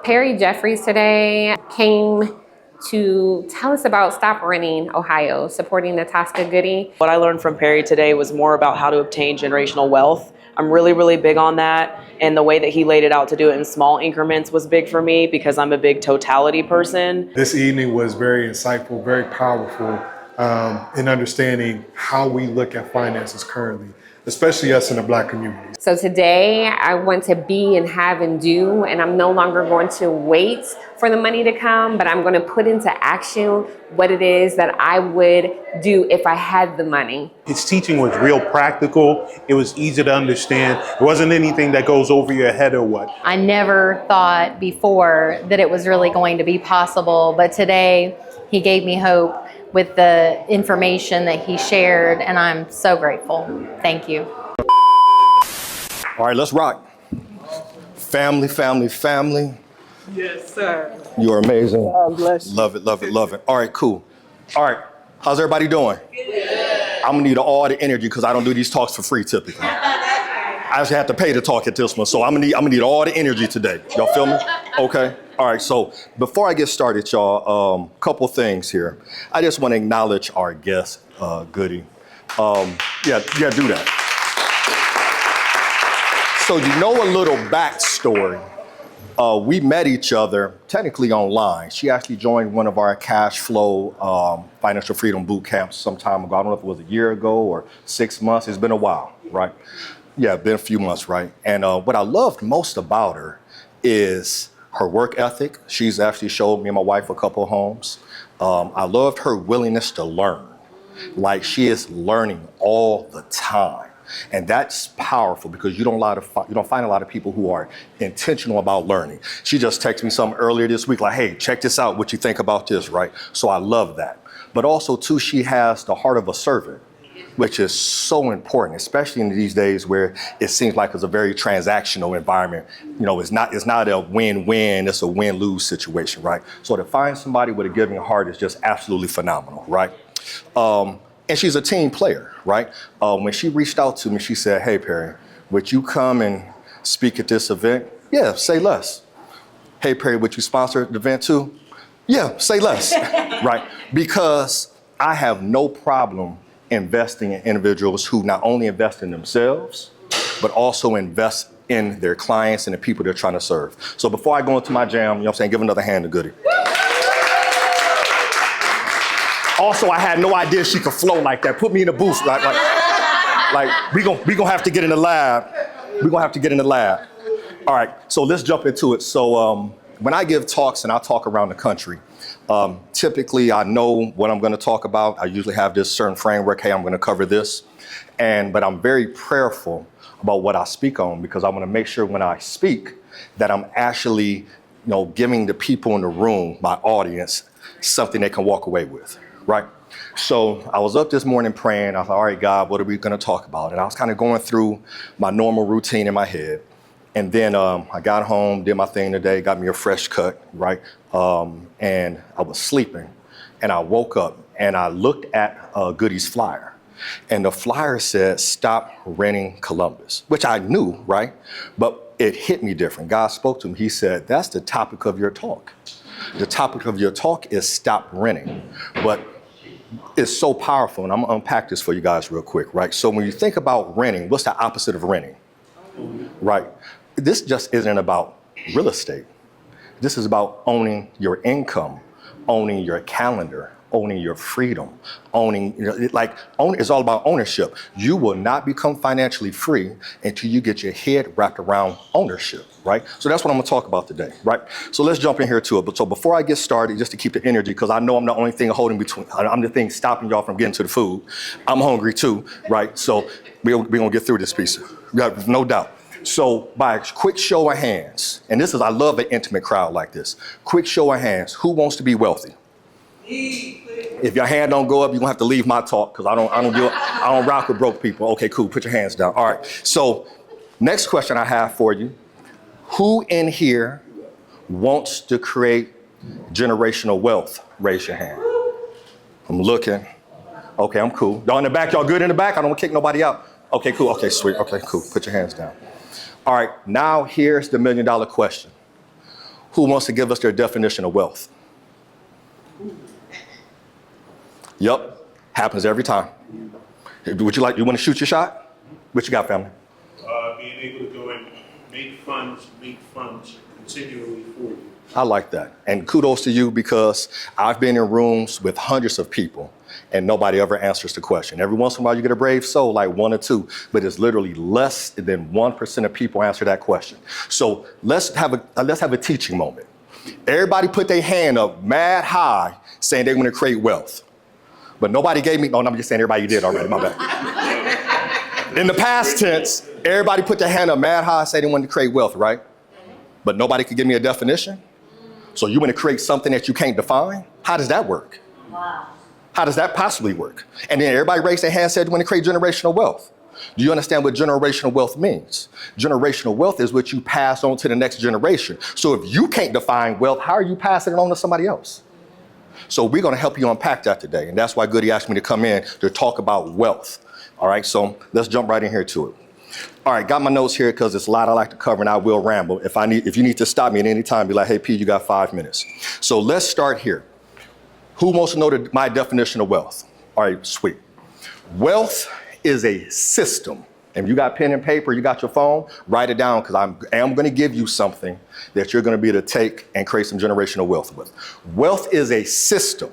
Perry Jeffries today came to tell us about Stop Renting Ohio, supporting Natasha Goody. What I learned from Perry today was more about how to obtain generational wealth. I'm really, really big on that. And the way that he laid it out to do it in small increments was big for me because I'm a big totality person. This evening was very insightful, very powerful in understanding how we look at finances currently, especially us in the Black community. So today I want to be and have and do, and I'm no longer going to wait for the money to come, but I'm going to put into action what it is that I would do if I had the money. His teaching was real practical. It was easy to understand. It wasn't anything that goes over your head or what. I never thought before that it was really going to be possible, but today he gave me hope with the information that he shared, and I'm so grateful. Thank you. All right, let's rock. Family, family, family. Yes, sir. You are amazing. God bless you. Love it, love it, love it. All right, cool. All right, how's everybody doing? I'm gonna need all the energy because I don't do these talks for free typically. I actually have to pay to talk at this one, so I'm gonna need all the energy today. Y'all feel me? Okay. All right, so before I get started, y'all, couple things here. I just want to acknowledge our guest, Goody. Yeah, do that. So you know a little backstory. We met each other technically online. She actually joined one of our cash flow financial freedom boot camps some time ago. I don't know if it was a year ago or 6 months. It's been a while, right? Yeah, been a few months, right? And what I loved most about her is her work ethic. She's actually showed me and my wife a couple of homes. I loved her willingness to learn. Like she is learning all the time. And that's powerful because you don't find a lot of people who are intentional about learning. She just texted me something earlier this week like, hey, check this out, what you think about this, right? So I love that. But also too, she has the heart of a servant, which is so important, especially in these days where it seems like it's a very transactional environment. You know, it's not a win-win, it's a win-lose situation, right? So to find somebody with a giving heart is just absolutely phenomenal, right? And she's a team player, right? When she reached out to me, she said, hey, Perry, would you come and speak at this event? Yeah, say less. Hey, Perry, would you sponsor the event too? Yeah, say less, right? Because I have no problem investing in individuals who not only invest in themselves, but also invest in their clients and the people they're trying to serve. So before I go into my jam, you know what I'm saying, give another hand to Goody. Also, I had no idea she could flow like that. Put me in the booth, like we gonna have to get in the lab. We're gonna have to get in the lab. All right, so let's jump into it. So when I give talks and I talk around the country, typically I know what I'm gonna talk about. I usually have this certain framework, hey, I'm gonna cover this. But I'm very prayerful about what I speak on because I wanna make sure when I speak that I'm actually, giving the people in the room, my audience, something they can walk away with. Right? So I was up this morning praying. I thought, all right, God, what are we going to talk about? And I was kind of going through my normal routine in my head. And then I got home, did my thing today, got me a fresh cut, right? And I was sleeping. And I woke up and I looked at Goody's flyer. And the flyer said, stop renting Columbus, which I knew, right? But it hit me different. God spoke to me. He said, that's the topic of your talk. The topic of your talk is stop renting. But it's so powerful, and I'm gonna unpack this for you guys real quick, right? So when you think about renting, what's the opposite of renting, right? This just isn't about real estate. This is about owning your income, owning your calendar, owning your freedom, it's all about ownership. You will not become financially free until you get your head wrapped around ownership, right? So that's what I'm gonna talk about today, right? So let's jump in here to it. But so before I get started, just to keep the energy, because I know I'm the only thing I'm the thing stopping y'all from getting to the food. I'm hungry too, right? So we're gonna get through this piece, no doubt. So by a quick show of hands, and I love an intimate crowd like this. Quick show of hands, who wants to be wealthy? If your hand don't go up, you're gonna have to leave my talk because I don't rock with broke people. Okay, cool, put your hands down. All right, so next question I have for you. Who in here wants to create generational wealth? Raise your hand. I'm looking. Okay, I'm cool. Y'all in the back, y'all good in the back? I don't want to kick nobody out. Okay, cool, okay, sweet, okay, cool, put your hands down. All right, now here's the $1 million question. Who wants to give us their definition of wealth? Yep, happens every time. You want to shoot your shot? What you got, family? Being able to go and make funds continually for you. I like that. And kudos to you, because I've been in rooms with hundreds of people and nobody ever answers the question. Every once in a while you get a brave soul, like one or two, but it's literally less than 1% of people answer that question. So let's have a teaching moment. Everybody put their hand up mad high saying they want to create wealth. But nobody gave me, no, I'm just saying everybody did already, my bad. In the past tense, everybody put their hand up mad high saying they wanted to create wealth, right? But nobody could give me a definition. So you want to create something that you can't define? How does that work? Wow. How does that possibly work? And then everybody raised their hand and said, you want to create generational wealth. Do you understand what generational wealth means? Generational wealth is what you pass on to the next generation. So if you can't define wealth, how are you passing it on to somebody else? So we're going to help you unpack that today. And that's why Goody asked me to come in to talk about wealth. All right, so let's jump right in here to it. All right, got my notes here because it's a lot I like to cover and I will ramble. If you need to stop me at any time, be like, hey, P, you got 5 minutes. So let's start here. Who wants to know my definition of wealth? All right, sweet. Wealth is a system. And you got pen and paper, you got your phone, write it down, because I am going to give you something that you're going to be able to take and create some generational wealth with. Wealth is a system.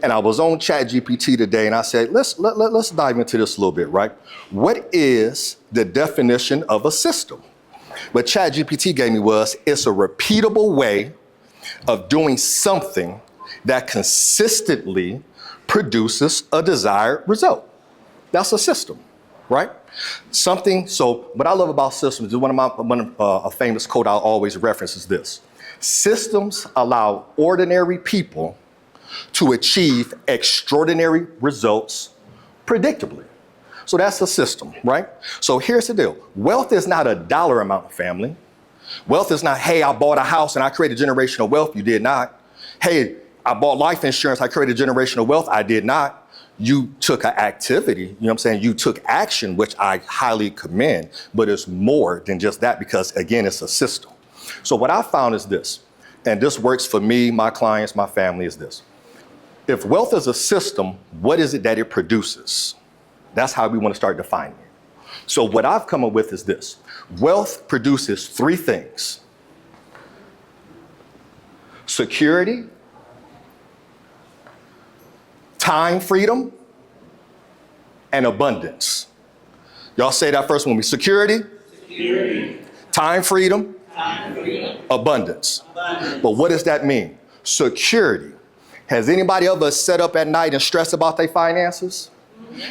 And I was on ChatGPT today and I said, let's dive into this a little bit, right? What is the definition of a system? What ChatGPT gave me was, it's a repeatable way of doing something that consistently produces a desired result. That's a system, right? So what I love about systems is a famous quote I'll always reference is this: systems allow ordinary people to achieve extraordinary results predictably. So that's a system, right? So here's the deal. Wealth is not a dollar amount, family. Wealth is not, hey, I bought a house and I created generational wealth. You did not. Hey, I bought life insurance. I created generational wealth. I did not. You took an activity, you know what I'm saying? You took action, which I highly commend, but it's more than just that, because again, it's a system. So what I found is this, and this works for me, my clients, my family, is this. If wealth is a system, what is it that it produces? That's how we want to start defining it. So what I've come up with is this. Wealth produces 3 things: security, time freedom, and abundance. Y'all say that first one with me. Security, time freedom, abundance. But what does that mean? Security. Has anybody ever sat up at night and stressed about their finances?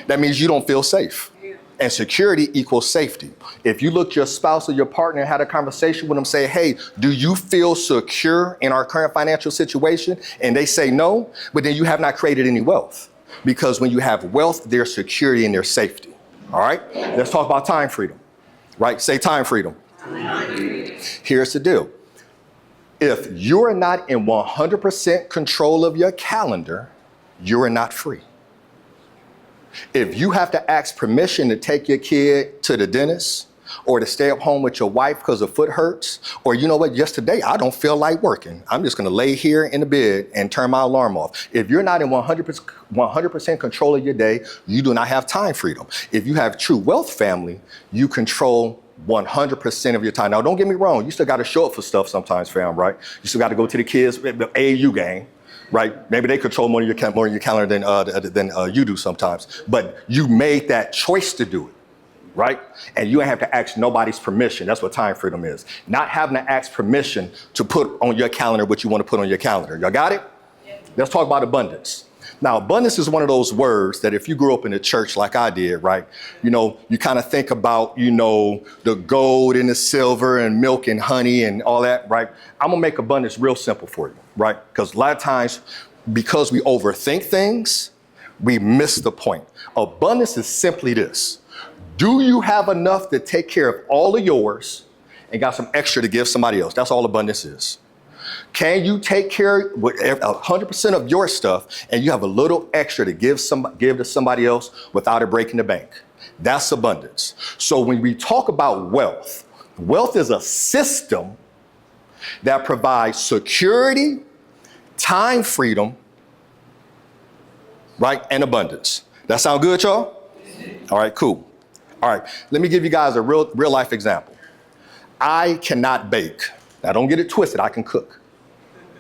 That means you don't feel safe. And security equals safety. If you look your spouse or your partner and had a conversation with them, say, hey, do you feel secure in our current financial situation? And they say no, but then you have not created any wealth. Because when you have wealth, there's security and there's safety. All right, let's talk about time freedom, right? Say time freedom. Here's the deal. If you're not in 100% control of your calendar, you are not free. If you have to ask permission to take your kid to the dentist, or to stay up home with your wife because her foot hurts, or you know what, just today, I don't feel like working. I'm just gonna lay here in the bed and turn my alarm off. If you're not in 100% control of your day, you do not have time freedom. If you have true wealth, family, you control 100% of your time. Now, don't get me wrong, you still gotta show up for stuff sometimes, fam, right? You still gotta go to the kids' AAU game, right? Maybe they control more of your calendar than you do sometimes, but you made that choice to do it, right? And you ain't have to ask nobody's permission. That's what time freedom is. Not having to ask permission to put on your calendar what you want to put on your calendar. Y'all got it? Yeah. Let's talk about abundance. Now, abundance is one of those words that if you grew up in the church like I did, right, you know, you kind of think about, you know, the gold and the silver and milk and honey and all that, right? I'm gonna make abundance real simple for you, right? Because a lot of times, because we overthink things, we miss the point. Abundance is simply this. Do you have enough to take care of all of yours and got some extra to give somebody else? That's all abundance is. Can you take care of 100% of your stuff and you have a little extra to give to somebody else without it breaking the bank? That's abundance. So when we talk about wealth, wealth is a system that provide security, time freedom, right, and abundance. That sound good, y'all? All right, cool. All right, let me give you guys a real life example. I cannot bake. Now, don't get it twisted. I can cook.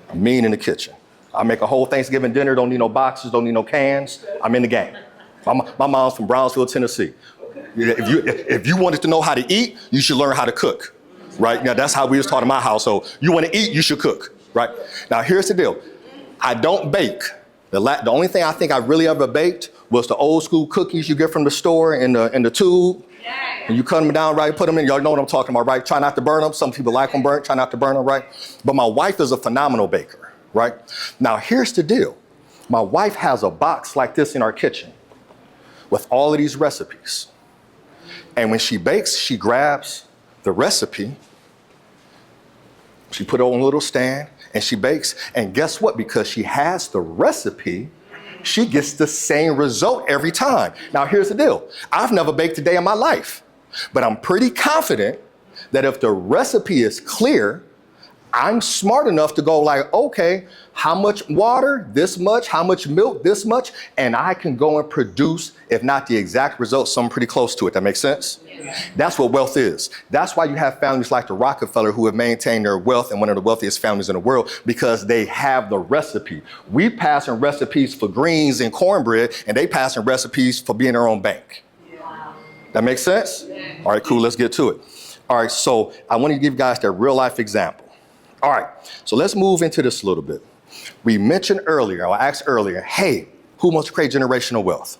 I'm mean in the kitchen. I make a whole Thanksgiving dinner. Don't need no boxes. Don't need no cans. I'm in the game. My mom's from Brownsville, Tennessee. If you wanted to know how to eat, you should learn how to cook, right? Now, that's how we was taught in my household. You want to eat, you should cook, right? Now, here's the deal. I don't bake. The only thing I think I really ever baked was the old school cookies you get from the store in the tube. And you cut them down, right? Put them in. Y'all know what I'm talking about, right? Try not to burn them. Some people like them burnt. Try not to burn them, right? But my wife is a phenomenal baker, right? Now, here's the deal. My wife has a box like this in our kitchen with all of these recipes. And when she bakes, she grabs the recipe, she put it on a little stand, and she bakes. And guess what? Because she has the recipe, she gets the same result every time. Now, here's the deal. I've never baked a day in my life, but I'm pretty confident that if the recipe is clear, I'm smart enough to go like, okay, how much water, this much, how much milk, this much, and I can go and produce, if not the exact result, something pretty close to it. That makes sense? Yeah. That's what wealth is. That's why you have families like the Rockefeller who have maintained their wealth and one of the wealthiest families in the world, because they have the recipe. We passing recipes for greens and cornbread, and they passing recipes for being their own bank. Yeah. That makes sense? Yeah. All right, cool, let's get to it. All right, so I want to give you guys that real life example. All right, so let's move into this a little bit. We mentioned earlier, I asked earlier, hey, who wants to create generational wealth?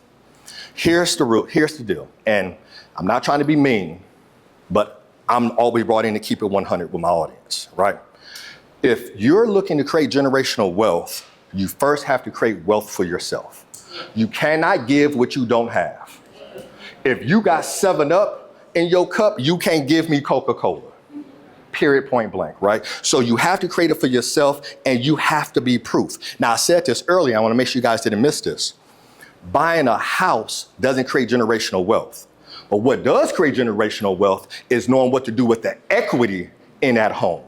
Here's the deal. And I'm not trying to be mean, but I'm always brought in to keep it 100 with my audience, right? If you're looking to create generational wealth, you first have to create wealth for yourself. You cannot give what you don't have. If you got 7-Up in your cup, you can't give me Coca-Cola. Period, point blank, right? So you have to create it for yourself, and you have to be proof. Now, I said this earlier. I want to make sure you guys didn't miss this. Buying a house doesn't create generational wealth. But what does create generational wealth is knowing what to do with the equity in that home.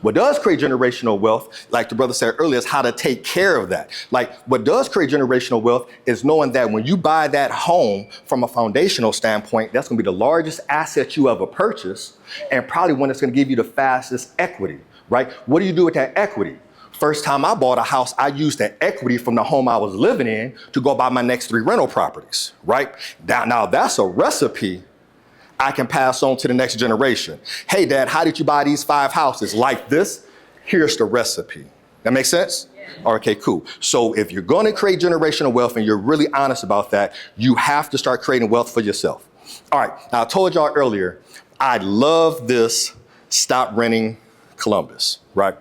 What does create generational wealth, like the brother said earlier, is how to take care of that. Like, what does create generational wealth is knowing that when you buy that home from a foundational standpoint, that's going to be the largest asset you ever purchase, and probably one that's going to give you the fastest equity, right? What do you do with that equity? First time I bought a house, I used that equity from the home I was living in to go buy my next 3 rental properties, right? Now that's a recipe I can pass on to the next generation. Hey, Dad, how did you buy these 5 houses? Like this? Here's the recipe. That makes sense? Yeah. Okay, cool. So if you're going to create generational wealth and you're really honest about that, you have to start creating wealth for yourself. All right, now I told y'all earlier, I love this Stop Renting Columbus, right?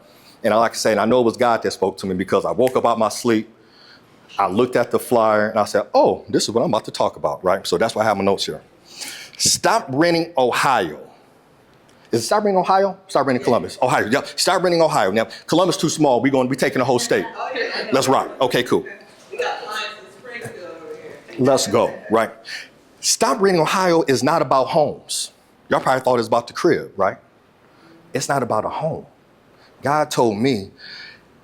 And like I said, I know it was God that spoke to me because I woke up out my sleep, I looked at the flyer, and I said, oh, this is what I'm about to talk about, right? So that's why I have my notes here. Stop Renting Ohio. Is it Stop Renting Ohio? Stop Renting Columbus. Ohio. Yep. Stop Renting Ohio. Now, Columbus too small. We're taking the whole state. Let's rock. Okay, cool. We got clients in Springfield over here. Let's go. Right. Stop Renting Ohio is not about homes. Y'all probably thought it was about the crib, right? It's not about a home. God told me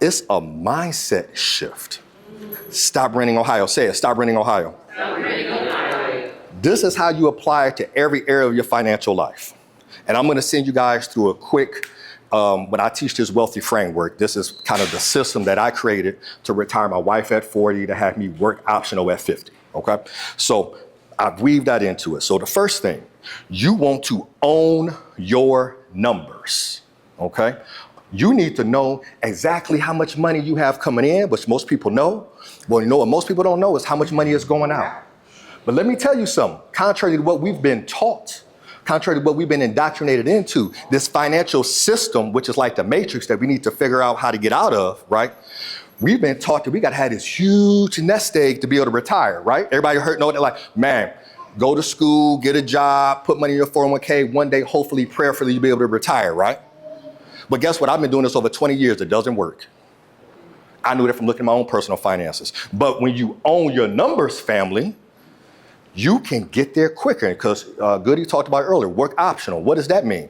it's a mindset shift. Stop Renting Ohio. Say it. Stop Renting Ohio. Stop renting Ohio. This is how you apply it to every area of your financial life. And I'm going to send you guys through a quick, when I teach this wealthy framework, this is kind of the system that I created to retire my wife at 40, to have me work optional at 50, okay? So I've weaved that into it. So the first thing, you want to own your numbers, okay? You need to know exactly how much money you have coming in, which most people know. Well, you know what most people don't know is how much money is going out. But let me tell you something, contrary to what we've been taught, contrary to what we've been indoctrinated into, this financial system, which is like the matrix that we need to figure out how to get out of, right? We've been taught that we got to have this huge nest egg to be able to retire, right? Everybody know that, like, man, go to school, get a job, put money in your 401k, one day, hopefully, prayerfully, you'll be able to retire, right? But guess what? I've been doing this over 20 years. It doesn't work. I knew that from looking at my own personal finances. But when you own your numbers, family, you can get there quicker, because Goody talked about earlier, work optional. What does that mean?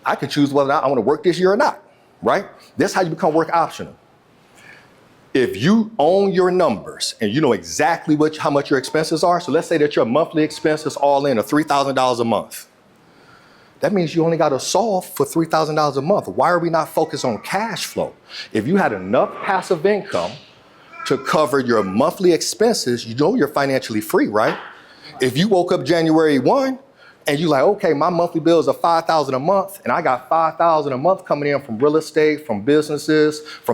I can choose whether or not I want to work this year or not, right? That's how you become work optional. If you own your numbers and you know exactly how much your expenses are, so let's say that your monthly expenses all in are $3,000 a month. That means you only got to solve for $3,000 a month. Why are we not focused on cash flow? If you had enough passive income to cover your monthly expenses, you know you're financially free, right? If you woke up January 1 and you like, okay, my monthly bills are $5,000 a month and I got $5,000 a month coming in from real estate, from businesses, from